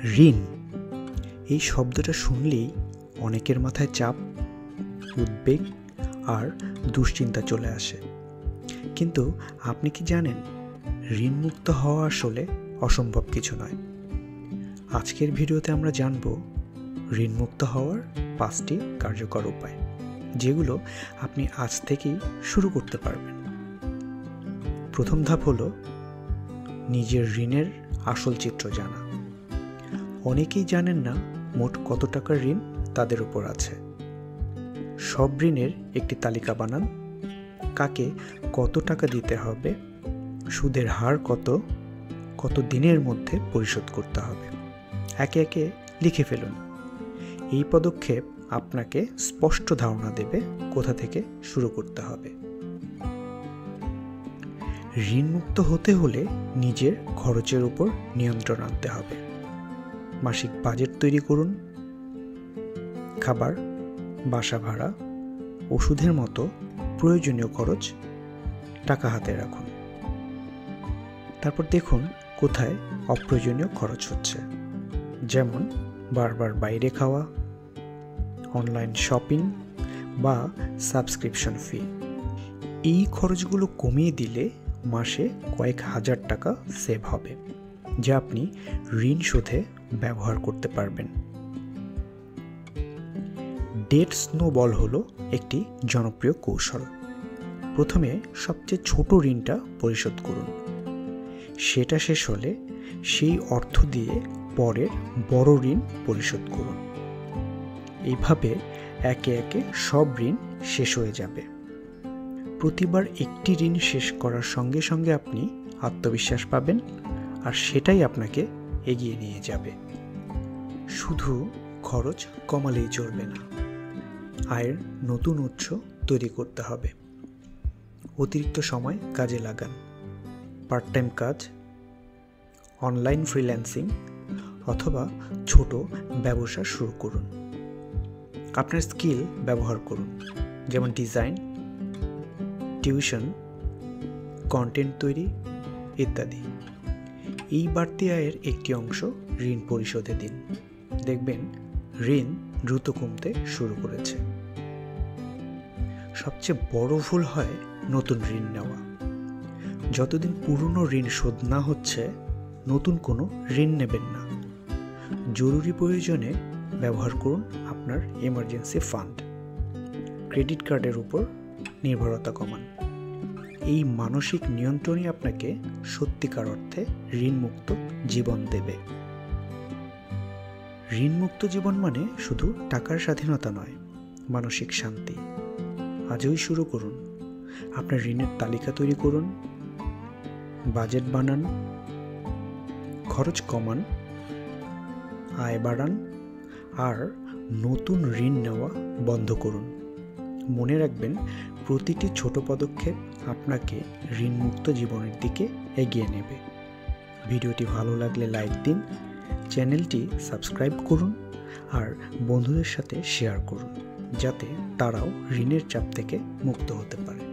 ঋণ এই শব্দটা শুনলেই অনেকের মাথায় চাপ, উদ্বেগ আর দুশ্চিন্তা চলে আসে। কিন্তু আপনি কি জানেন, ঋণমুক্ত হওয়া আসলে অসম্ভব কিছু নয়। আজকের ভিডিওতে আমরা জানব ঋণমুক্ত হওয়ার 5টি কার্যকর উপায়, যেগুলো আপনি আজ থেকেই শুরু করতে পারবেন। প্রথম ধাপ হলো নিজের ঋণের আসল চিত্র জানা। অনেকেই জানেন না মোট কত টাকার ঋণ তাদের উপর আছে। সব ঋণের একটি তালিকা বানান। কাকে কত টাকা দিতে হবে, সুদের হার কত দিনের মধ্যে পরিশোধ করতে হবে, একে একে লিখে ফেলুন। এই পদক্ষেপ আপনাকে স্পষ্ট ধারণা দেবে কোথা থেকে শুরু করতে হবে। ঋণমুক্ত হতে হলে নিজের খরচের উপর নিয়ন্ত্রণ আনতে হবে। মাসিক বাজেট তৈরি করুন। খাবার, বাসা ভাড়া, ওষুধের মতো প্রয়োজনীয় খরচ টাকা হাতে রাখুন। তারপর দেখুন কোথায় অপ্রয়োজনীয় খরচ হচ্ছে, যেমন বারবার বাইরে খাওয়া, অনলাইন শপিং বা সাবস্ক্রিপশন ফি। এই খরচগুলো কমিয়ে দিলে মাসে কয়েক হাজার টাকা সেভ হবে, যা আপনি ঋণ শোধে ব্যবহার করতে পারবেন। ডেট স্নোবল হলো একটি জনপ্রিয় কৌশল। প্রথমে সবচেয়ে ছোট ঋণটা পরিশোধ করুন। সেটা শেষ হলে সেই অর্থ দিয়ে পরের বড় ঋণ পরিশোধ করুন। এইভাবে একে একে সব ঋণ শেষ হয়ে যাবে। প্রতিবার একটি ঋণ শেষ করার সঙ্গে সঙ্গে আপনি আত্মবিশ্বাস পাবেন, আর সেটাই আপনাকে এগিয়ে নিয়ে যাবে। শুধু খরচ কমালেই চলবে না, আয়ের নতুন উৎস তৈরি করতে হবে। অতিরিক্ত সময় কাজে লাগান। পার্ট টাইম কাজ, অনলাইন ফ্রিল্যান্সিং অথবা ছোট ব্যবসা শুরু করুন। আপনার স্কিল ব্যবহার করুন, যেমন ডিজাইন, টিউশন, কন্টেন্ট তৈরি ইত্যাদি। এই বাড়তি আয়ের একটি অংশ ঋণ পরিশোধে দিন। দেখবেন ঋণ দ্রুত কমতে শুরু করেছে। সবচেয়ে বড় ভুল হয় নতুন ঋণ নেওয়া। যতদিন পুরনো ঋণ শোধ না হচ্ছে, নতুন কোনো ঋণ নেবেন না। জরুরি প্রয়োজনে ব্যবহার করুন আপনার এমার্জেন্সি ফান্ড। ক্রেডিট কার্ডের উপর নির্ভরতা কমান। এই মানসিক নিয়ন্ত্রণই আপনাকে সত্যিকার অর্থে ঋণমুক্ত জীবন দেবে। ঋণমুক্ত জীবন মানে শুধু টাকার স্বাধীনতা নয়, মানসিক শান্তি। আজই শুরু করুন। আপনার ঋণের তালিকা তৈরি করুন, বাজেট বানান, খরচ কমান, আয় বাড়ান, আর নতুন ঋণ নেওয়া বন্ধ করুন। মনে রাখবেন, প্রতিটি ছোট পদক্ষেপ আপনাকে ঋণমুক্ত জীবনের দিকে এগিয়ে নেবে। ভিডিওটি ভালো লাগলে লাইক দিন, চ্যানেলটি সাবস্ক্রাইব করুন, আর বন্ধুদের সাথে শেয়ার করুন, যাতে তারাও ঋণের চাপ থেকে মুক্ত হতে পারে।